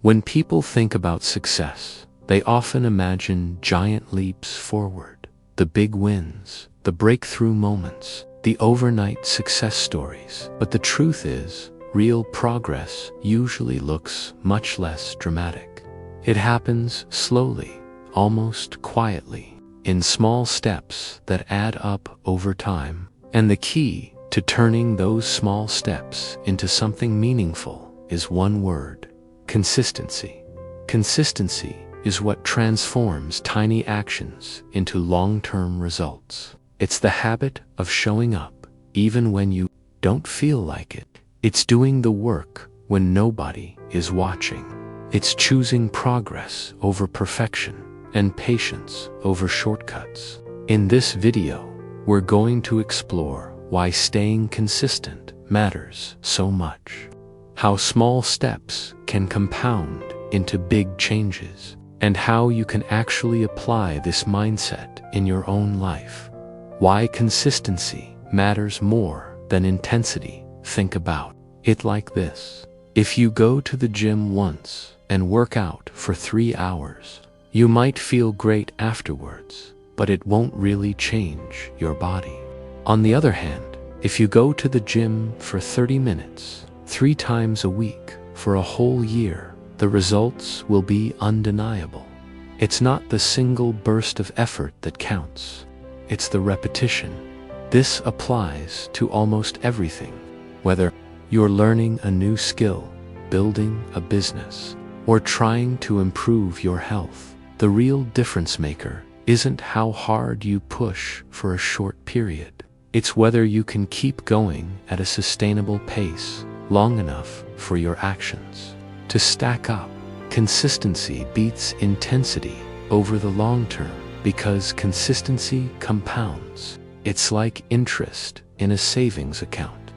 When people think about success, they often imagine giant leaps forward, the big wins, the breakthrough moments, the overnight success stories. But the truth is, real progress usually looks much less dramatic. It happens slowly, almost quietly, in small steps that add up over time. And the key to turning those small steps into something meaningful is one word: consistency. Consistency is what transforms tiny actions into long-term results. It's the habit of showing up even when you don't feel like it. It's doing the work when nobody is watching. It's choosing progress over perfection and patience over shortcuts. In this video, we're going to explore why staying consistent matters so much, how small steps can compound into big changes, and how you can actually apply this mindset in your own life. Why consistency matters more than intensity. Think about it like this. If you go to the gym once and work out for 3 hours, you might feel great afterwards, but it won't really change your body. On the other hand, if you go to the gym for 30 minutes, 3 times a week, for a whole year, the results will be undeniable. It's not the single burst of effort that counts. It's the repetition. This applies to almost everything. Whether you're learning a new skill, building a business, or trying to improve your health, the real difference maker isn't how hard you push for a short period. It's whether you can keep going at a sustainable pace long enough for your actions to stack up. Consistency beats intensity over the long term because consistency compounds. It's like interest in a savings account.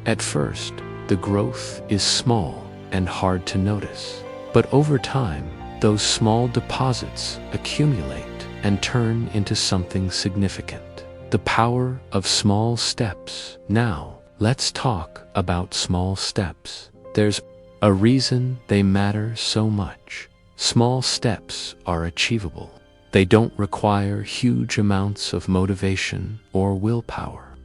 At first, the growth is small and hard to notice, but over time, those small deposits accumulate and turn into something significant. The power of small steps. Now, let's talk about small steps. There's a reason they matter so much. Small steps are achievable. They don't require huge amounts of motivation or willpower.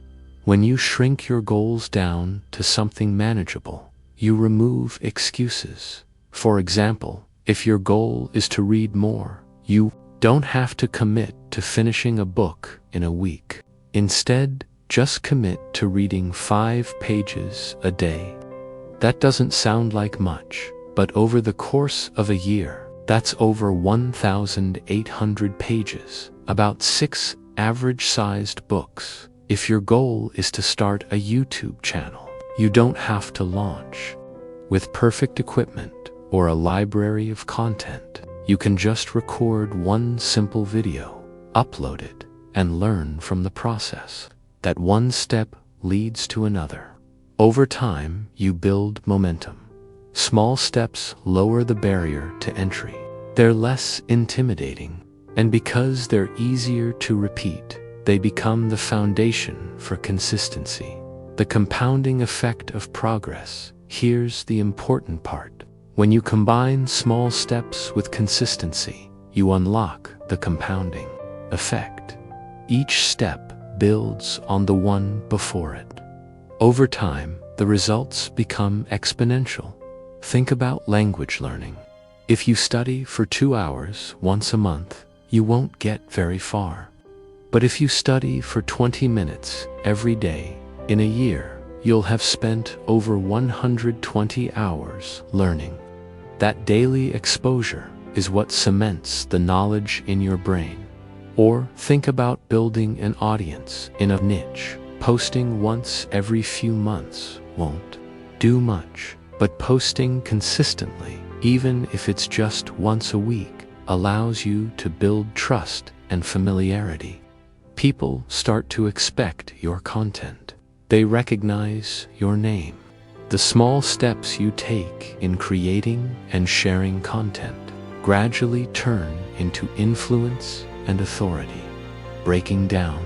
When you shrink your goals down to something manageable, you remove excuses. For example, if your goal is to read more, you don't have to commit to finishing a book in a week. Instead, just commit to reading 5 pages a day. That doesn't sound like much, but over the course of a year, that's over 1,800 pages, about 6 average-sized books. If your goal is to start a YouTube channel, you don't have to launch with perfect equipment or a library of content. You can just record one simple video, upload it, and learn from the process. That one step leads to another. Over time, you build momentum. Small steps lower the barrier to entry. They're less intimidating, and because they're easier to repeat, they become the foundation for consistency. The compounding effect of progress. Here's the important part. When you combine small steps with consistency, you unlock the compounding effect. Each step builds on the one before it. Over time, the results become exponential. Think about language learning. If you study for 2 hours once a month, you won't get very far. But if you study for 20 minutes every day, in a year, you'll have spent over 120 hours learning. That daily exposure is what cements the knowledge in your brain. Or think about building an audience in a niche. Posting once every few months won't do much, but posting consistently, even if it's just once a week, allows you to build trust and familiarity. People start to expect your content. They recognize your name. The small steps you take in creating and sharing content gradually turn into influence and authority. Breaking down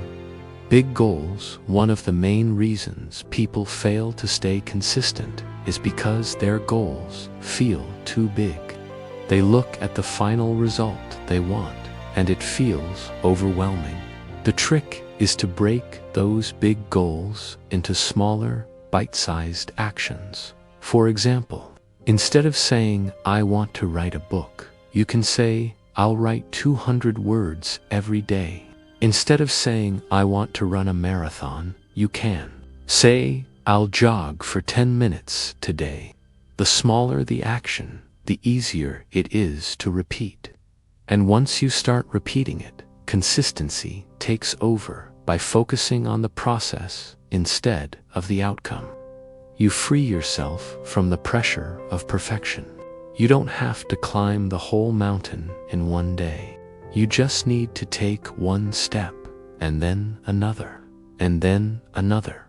big goals. One of the main reasons people fail to stay consistent is because their goals feel too big. They look at the final result they want, and it feels overwhelming. The trick is to break those big goals into smaller, bite-sized actions. For example, instead of saying, "I want to write a book," you can say, "I'll write 200 words every day." Instead of saying, "I want to run a marathon," you can say, "I'll jog for 10 minutes today." The smaller the action, the easier it is to repeat. And once you start repeating it, consistency takes over by focusing on the process instead of the outcome. You free yourself from the pressure of perfection. You don't have to climb the whole mountain in one day. You just need to take one step, and then another, and then another.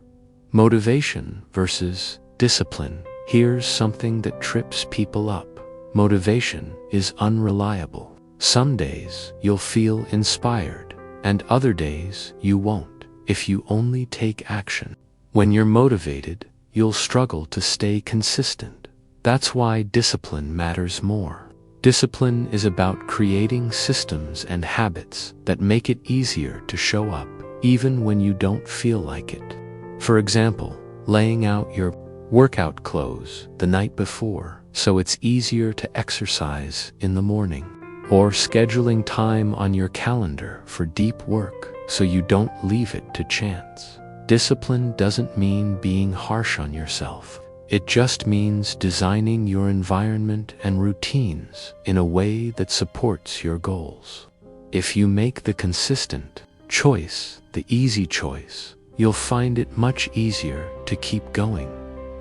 Motivation versus discipline. Here's something that trips people up. Motivation is unreliable. Some days you'll feel inspired, and other days you won't, if you only take action. When you're motivated, you'll struggle to stay consistent. That's why discipline matters more. Discipline is about creating systems and habits that make it easier to show up, even when you don't feel like it. For example, laying out your workout clothes the night before so it's easier to exercise in the morning. Or scheduling time on your calendar for deep work so you don't leave it to chance. Discipline doesn't mean being harsh on yourself. It just means designing your environment and routines in a way that supports your goals. If you make the consistent choice the easy choice, you'll find it much easier to keep going.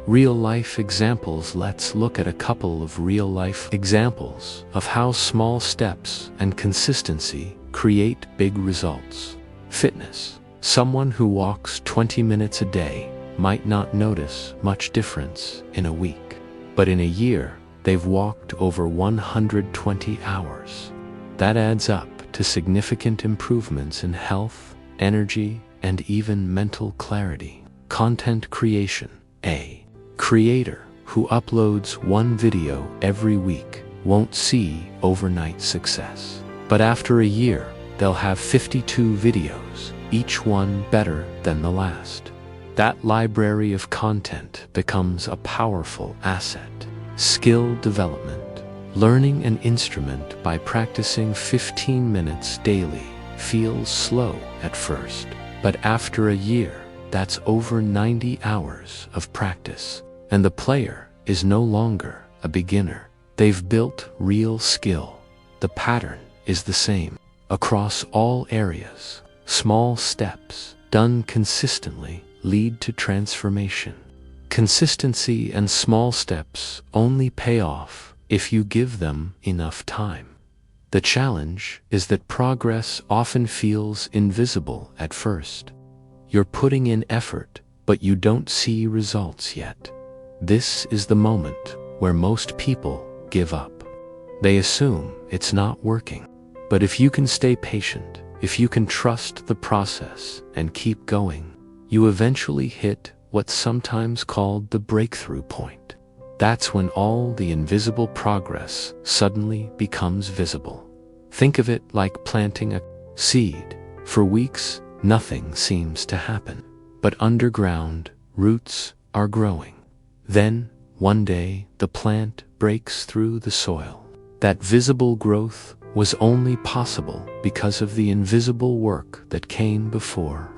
Real-life examples. Let's look at a couple of real-life examples of how small steps and consistency create big results. Fitness. Someone who walks 20 minutes a day might not notice much difference in a week, but in a year, they've walked over 120 hours. That adds up to significant improvements in health, energy, and even mental clarity. Content creation. A creator who uploads one video every week won't see overnight success. But after a year, they'll have 52 videos, each one better than the last. That library of content becomes a powerful asset. Skill development. Learning an instrument by practicing 15 minutes daily feels slow at first, but after a year, that's over 90 hours of practice. And the player is no longer a beginner. They've built real skill. The pattern is the same across all areas. Small steps, done consistently, lead to transformation. Consistency and small steps only pay off if you give them enough time. The challenge is that progress often feels invisible at first. You're putting in effort, but you don't see results yet. This is the moment where most people give up. They assume it's not working. But if you can stay patient, if you can trust the process and keep going, you eventually hit what's sometimes called the breakthrough point. That's when all the invisible progress suddenly becomes visible. Think of it like planting a seed. For weeks, nothing seems to happen. But underground, roots are growing. Then, one day, the plant breaks through the soil. That visible growth was only possible because of the invisible work that came before.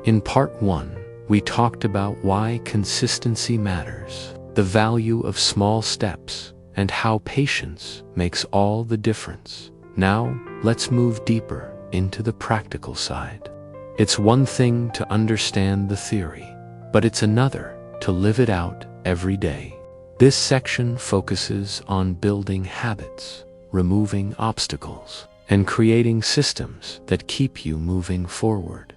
In part 1, we talked about why consistency matters, the value of small steps, and how patience makes all the difference. Now, let's move deeper into the practical side. It's one thing to understand the theory, but it's another to live it out every day. This section focuses on building habits, removing obstacles, and creating systems that keep you moving forward.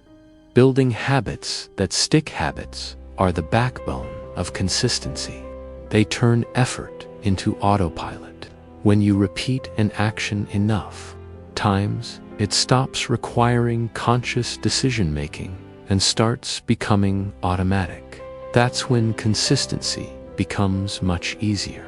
Building habits that stick. Habits are the backbone of consistency. They turn effort into autopilot. When you repeat an action enough times, it stops requiring conscious decision-making and starts becoming automatic. That's when consistency becomes much easier.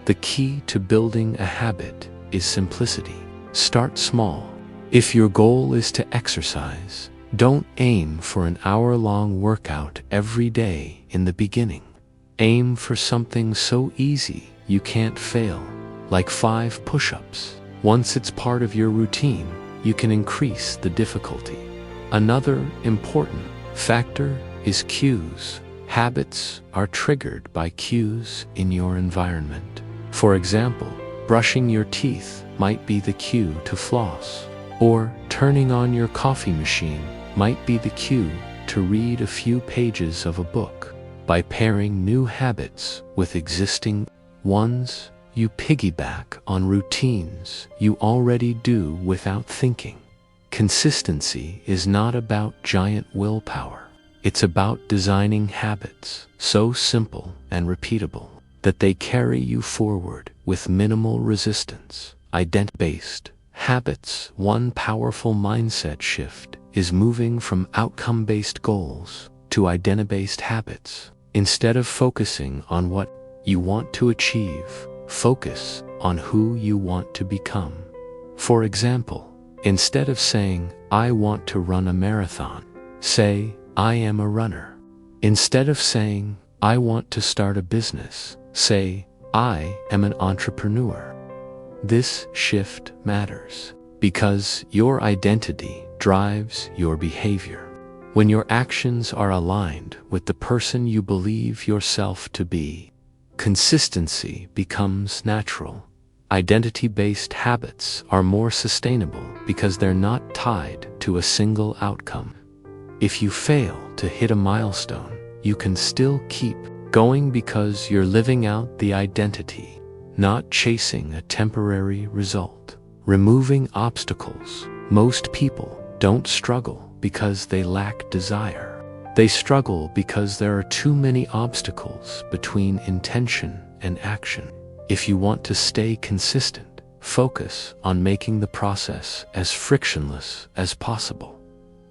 The key to building a habit is simplicity. Start small. If your goal is to exercise, don't aim for an hour-long workout every day in the beginning. Aim for something so easy you can't fail, like 5 push-ups. Once it's part of your routine, you can increase the difficulty. Another important factor is cues. Habits are triggered by cues in your environment. For example, brushing your teeth might be the cue to floss, or turning on your coffee machine might be the cue to read a few pages of a book. By pairing new habits with existing ones, you piggyback on routines you already do without thinking. Consistency is not about giant willpower. It's about designing habits so simple and repeatable that they carry you forward with minimal resistance. Ident-based habits. One powerful mindset shift is moving from outcome-based goals to identity-based habits. Instead of focusing on what you want to achieve, focus on who you want to become. For example, instead of saying, "I want to run a marathon," say, "I am a runner." Instead of saying, "I want to start a business," say, "I am an entrepreneur." This shift matters because your identity drives your behavior. When your actions are aligned with the person you believe yourself to be, consistency becomes natural. Identity-based habits are more sustainable because they're not tied to a single outcome. If you fail to hit a milestone, you can still keep going because you're living out the identity, not chasing a temporary result. Removing obstacles. Most people don't struggle because they lack desire. They struggle because there are too many obstacles between intention and action. If you want to stay consistent, focus on making the process as frictionless as possible.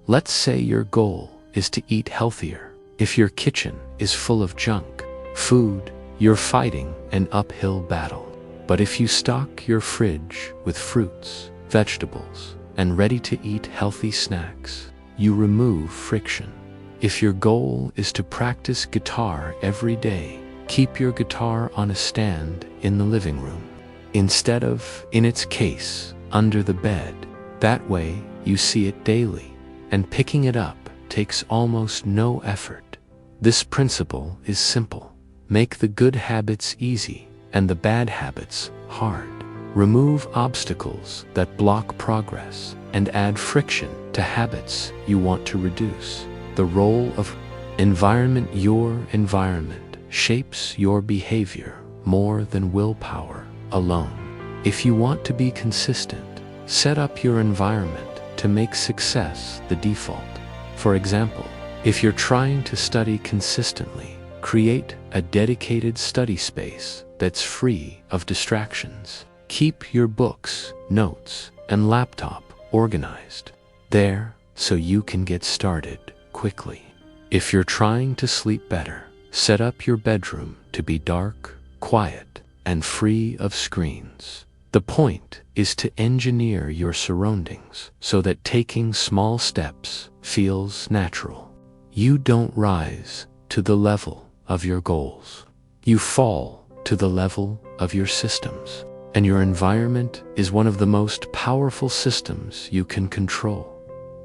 Let's say your goal is to eat healthier. If your kitchen is full of junk food, you're fighting an uphill battle. But if you stock your fridge with fruits, vegetables, and ready-to-eat healthy snacks, you remove friction. If your goal is to practice guitar every day, keep your guitar on a stand in the living room, instead of in its case under the bed. That way, you see it daily, and picking it up takes almost no effort. This principle is simple. Make the good habits easy and the bad habits hard. Remove obstacles that block progress and add friction to habits you want to reduce. The role of environment. Your environment shapes your behavior more than willpower alone. If you want to be consistent, set up your environment to make success the default. For example, if you're trying to study consistently, create a dedicated study space that's free of distractions. Keep your books, notes, and laptop organized there so you can get started quickly. If you're trying to sleep better, set up your bedroom to be dark, quiet, and free of screens. The point is to engineer your surroundings so that taking small steps feels natural. You don't rise to the level of your goals. You fall to the level of your systems. And your environment is one of the most powerful systems you can control.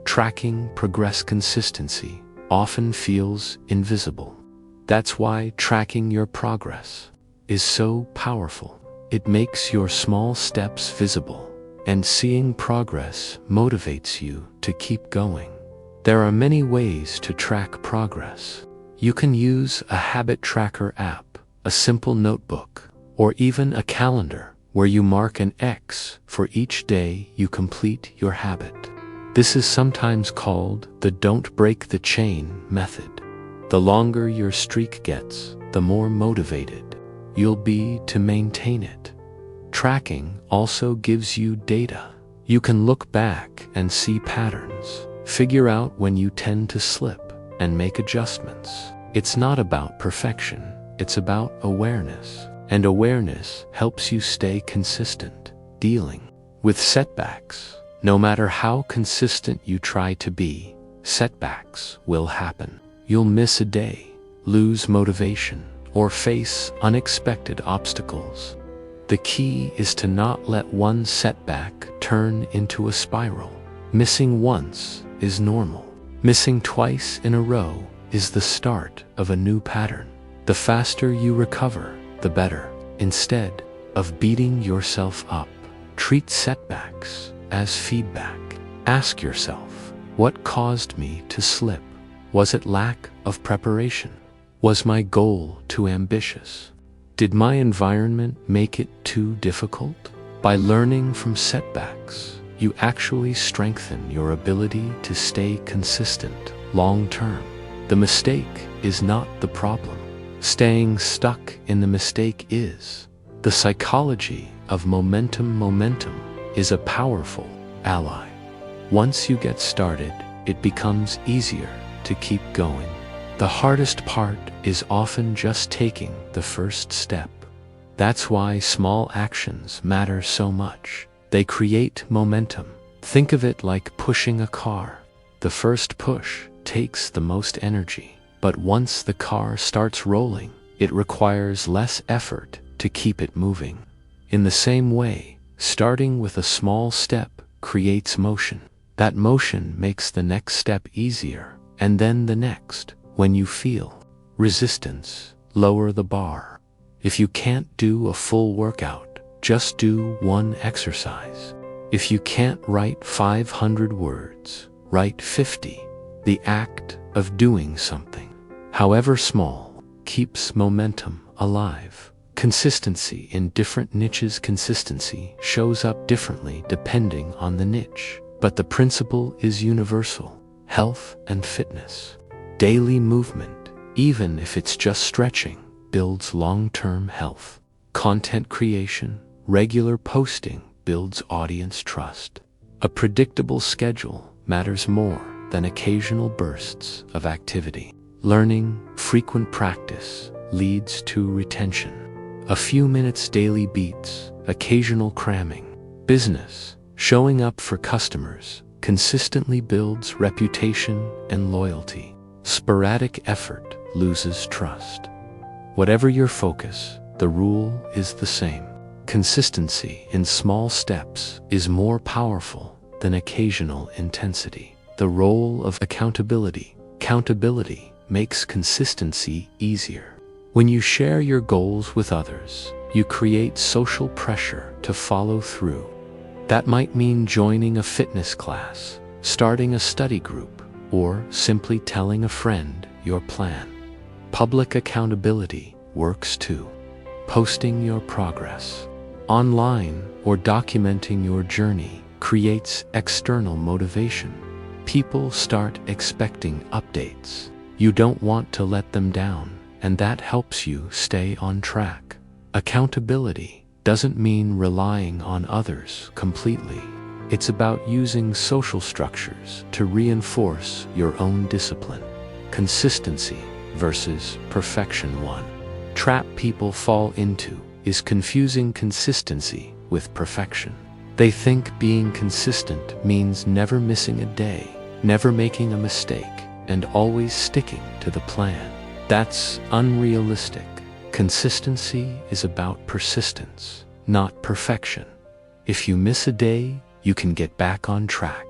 Tracking progress. Consistency often feels invisible. That's why tracking your progress is so powerful. It makes your small steps visible, and seeing progress motivates you to keep going. There are many ways to track progress. You can use a habit tracker app, a simple notebook, or even a calendar where you mark an X for each day you complete your habit. This is sometimes called the "don't break the chain" method. The longer your streak gets, the more motivated you'll be to maintain it. Tracking also gives you data. You can look back and see patterns, figure out when you tend to slip, and make adjustments. It's not about perfection, it's about awareness. and awareness helps you stay consistent. Dealing with setbacks. No matter how consistent you try to be, setbacks will happen. You'll miss a day, lose motivation, or face unexpected obstacles. The key is to not let one setback turn into a spiral. Missing once is normal. Missing twice in a row is the start of a new pattern. The faster you recover, the better. Instead of beating yourself up, treat setbacks as feedback. Ask yourself, what caused me to slip? Was it lack of preparation? Was my goal too ambitious? Did my environment make it too difficult? By learning from setbacks, you actually strengthen your ability to stay consistent long term. The mistake is not the problem. Staying stuck in the mistake is. The psychology of momentum is a powerful ally. Once you get started, it becomes easier to keep going. The hardest part is often just taking the first step. That's why small actions matter so much. They create momentum. Think of it like pushing a car. The first push takes the most energy, but once the car starts rolling, it requires less effort to keep it moving. In the same way, starting with a small step creates motion. That motion makes the next step easier, and then the next. When you feel resistance, lower the bar. If you can't do a full workout, just do one exercise. If you can't write 500 words, write 50. The act of doing something, however small, keeps momentum alive. Consistency in different niches. Consistency shows up differently depending on the niche, but the principle is universal. Health and fitness. Daily movement, even if it's just stretching, builds long-term health. Content creation, regular posting builds audience trust. A predictable schedule matters more than occasional bursts of activity. Learning, frequent practice leads to retention. A few minutes daily beats occasional cramming. Business, showing up for customers, consistently builds reputation and loyalty. Sporadic effort loses trust. Whatever your focus, the rule is the same. Consistency in small steps is more powerful than occasional intensity. The role of accountability. Accountability makes consistency easier. When you share your goals with others, you create social pressure to follow through. That might mean joining a fitness class, starting a study group, or simply telling a friend your plan. Public accountability works too. Posting your progress online or documenting your journey creates external motivation. People start expecting updates. You don't want to let them down, and that helps you stay on track. Accountability doesn't mean relying on others completely. It's about using social structures to reinforce your own discipline. Consistency versus perfection. One trap people fall into is confusing consistency with perfection. They think being consistent means never missing a day, never making a mistake, and always sticking to the plan. That's unrealistic. Consistency is about persistence, not perfection. If you miss a day, you can get back on track.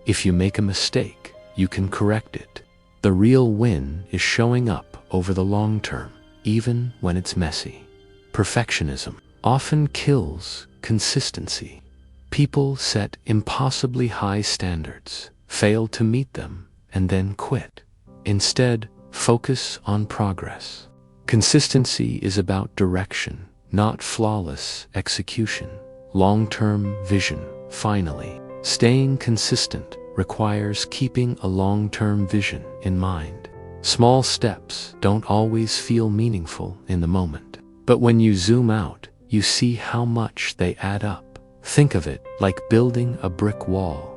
If you make a mistake, you can correct it. The real win is showing up over the long term, even when it's messy. Perfectionism often kills consistency. People set impossibly high standards, fail to meet them, and then quit. Instead, focus on progress. Consistency is about direction, not flawless execution. Long-term vision. Finally, staying consistent requires keeping a long-term vision in mind. Small steps don't always feel meaningful in the moment, but when you zoom out, you see how much they add up. Think of it like building a brick wall.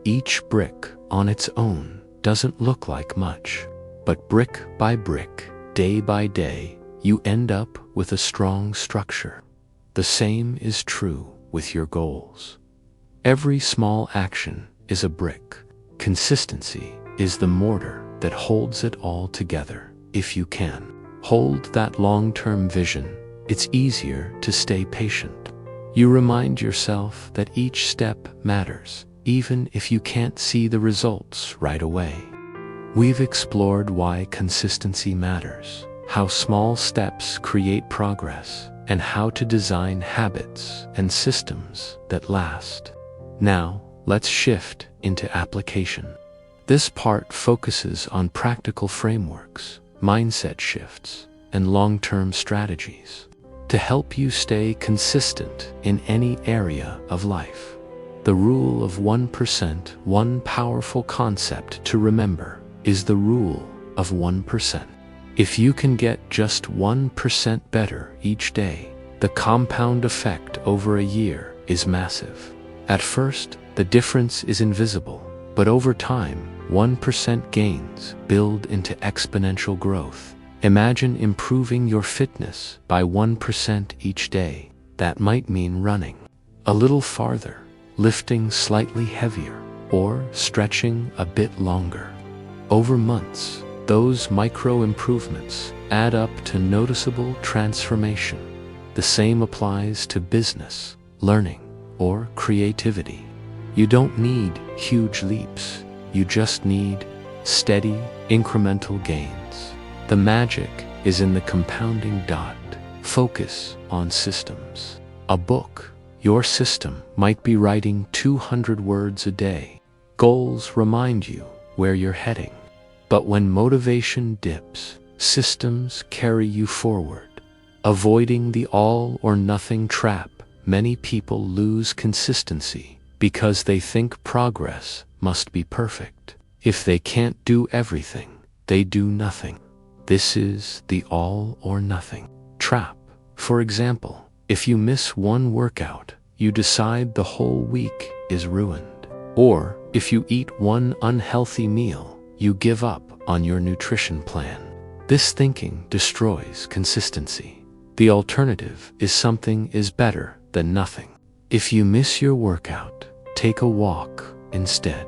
Each brick on its own doesn't look like much, but brick by brick, day by day, you end up with a strong structure. The same is true with your goals. Every small action is a brick. Consistency is the mortar that holds it all together. If you can hold that long-term vision, it's easier to stay patient. You remind yourself that each step matters, even if you can't see the results right away. We've explored why consistency matters, how small steps create progress, and how to design habits and systems that last. Now, let's shift into application. This part focuses on practical frameworks, mindset shifts, and long-term strategies to help you stay consistent in any area of life. The rule of 1%, one powerful concept to remember, is the rule of 1%. If you can get just 1% better each day, the compound effect over a year is massive. At first, the difference is invisible, but over time, 1% gains build into exponential growth. Imagine improving your fitness by 1% each day. That might mean running a little farther, lifting slightly heavier, or stretching a bit longer. Over months, those micro improvements add up to noticeable transformation. The same applies to business, learning, or creativity. You don't need huge leaps. You just need steady, incremental gains. The magic is in the compounding dot. Focus on systems. A book, your system, might be writing 200 words a day. Goals remind you where you're heading. But when motivation dips, systems carry you forward. Avoiding the all-or-nothing trap, many people lose consistency because they think progress must be perfect. If they can't do everything, they do nothing. This is the all-or-nothing trap. For example, if you miss one workout, you decide the whole week is ruined. Or, if you eat one unhealthy meal, you give up on your nutrition plan. This thinking destroys consistency. The alternative is something is better than nothing. If you miss your workout, take a walk instead.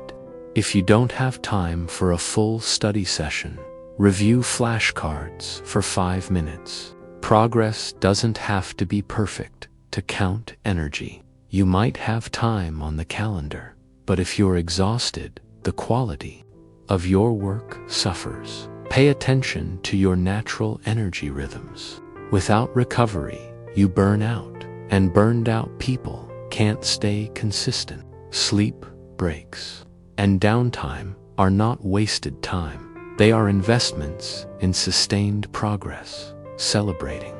If you don't have time for a full study session, review flashcards for 5 minutes. Progress doesn't have to be perfect to count energy. You might have time on the calendar, but if you're exhausted, the quality of your work suffers. Pay attention to your natural energy rhythms. Without recovery, you burn out, and burned out people can't stay consistent. Sleep, breaks, and downtime are not wasted time. They are investments in sustained progress. Celebrating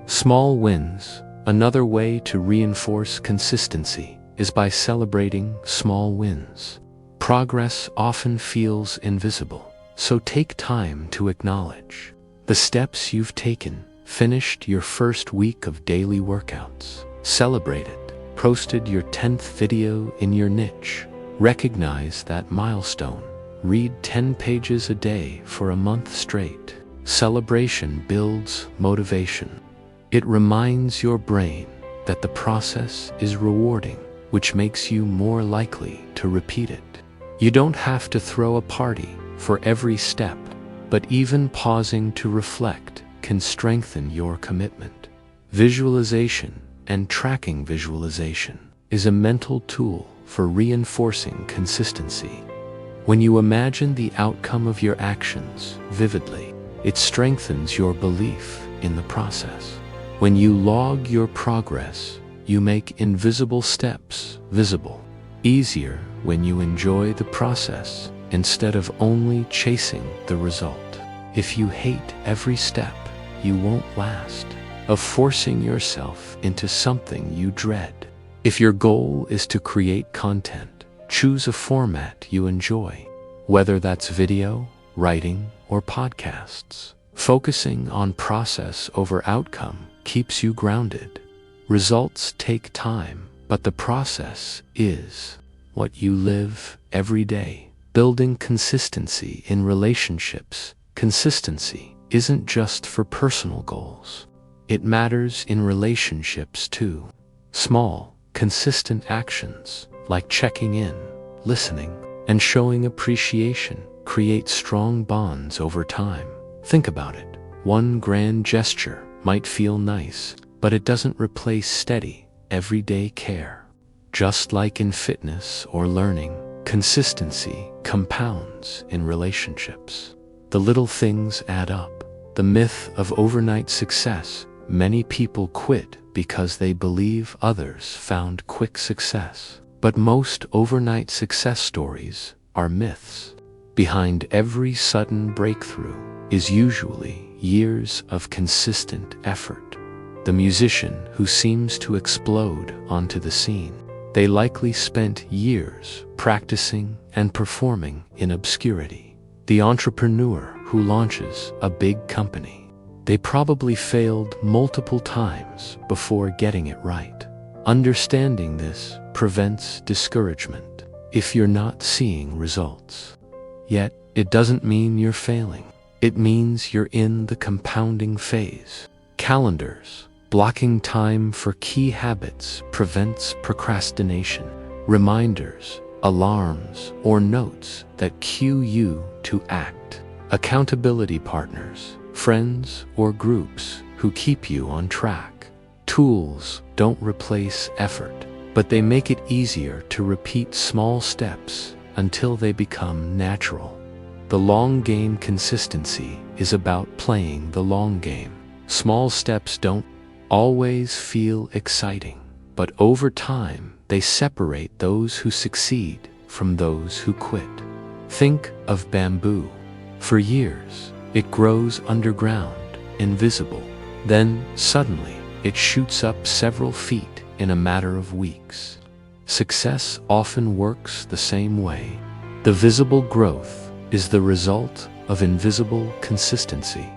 small wins. Another way to reinforce consistency is by celebrating small wins. Progress often feels invisible, so take time to acknowledge the steps you've taken. Finished your first week of daily workouts. Celebrate it. Posted your 10th video in your niche. Recognize that milestone. Read 10 pages a day for a month straight. Celebration builds motivation. It reminds your brain that the process is rewarding, which makes you more likely to repeat it. You don't have to throw a party for every step, but even pausing to reflect can strengthen your commitment. Visualization and tracking visualization is a mental tool for reinforcing consistency. When you imagine the outcome of your actions vividly, it strengthens your belief in the process. When you log your progress, you make invisible steps visible. Easier when you enjoy the process instead of only chasing the result. If you hate every step, you won't last. Of forcing yourself into something you dread. If your goal is to create content, choose a format you enjoy, whether that's video, writing, or podcasts. Focusing on process over outcome keeps you grounded. Results take time, but the process is what you live every day. Building consistency in relationships. Consistency isn't just for personal goals. It matters in relationships too. Small, consistent actions, like checking in, listening, and showing appreciation, create strong bonds over time. Think about it. One grand gesture might feel nice, but it doesn't replace steady, everyday care. Just like in fitness or learning, consistency compounds in relationships. The little things add up. The myth of overnight success. Many people quit because they believe others found quick success. But most overnight success stories are myths. Behind every sudden breakthrough is usually years of consistent effort. The musician who seems to explode onto the scene, they likely spent years practicing and performing in obscurity. The entrepreneur who launches a big company, they probably failed multiple times before getting it right. Understanding this prevents discouragement if you're not seeing results. Yet, it doesn't mean you're failing. It means you're in the compounding phase. Calendars, blocking time for key habits prevents procrastination. Reminders, alarms, or notes that cue you to act. Accountability partners, friends or groups who keep you on track. Tools don't replace effort, but they make it easier to repeat small steps until they become natural. The long game consistency is about playing the long game. Small steps don't always feel exciting, but over time they separate those who succeed from those who quit. Think of bamboo. For years, it grows underground, invisible. Then, suddenly, it shoots up several feet in a matter of weeks. Success often works the same way. The visible growth is the result of invisible consistency.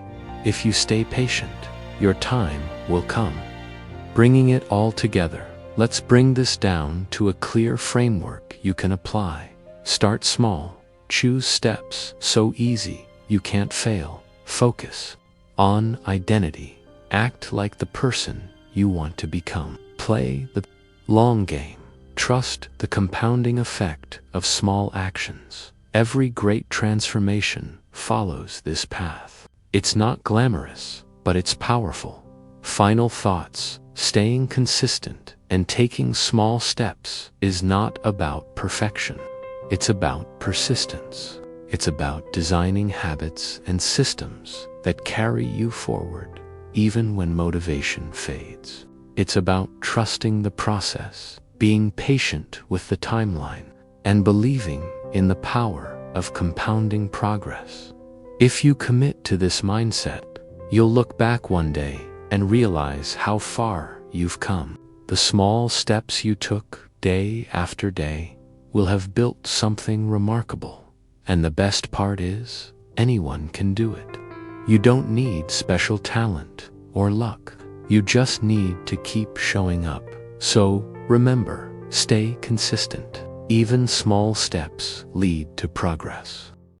If you stay patient, your time will come. Bringing it all together, let's bring this down to a clear framework you can apply. Start small. Choose steps so easy you can't fail. Focus on identity. Act like the person you want to become. Play the long game. Trust the compounding effect of small actions. Every great transformation follows this path. It's not glamorous, but it's powerful. Final thoughts. Staying consistent and taking small steps is not about perfection. It's about persistence. It's about designing habits and systems that carry you forward, even when motivation fades. It's about trusting the process, being patient with the timeline, and believing in the power of compounding progress. If you commit to this mindset, you'll look back one day and realize how far you've come. The small steps you took day after day will have built something remarkable. And the best part is, anyone can do it. You don't need special talent or luck. You just need to keep showing up. So, remember, stay consistent. Even small steps lead to progress.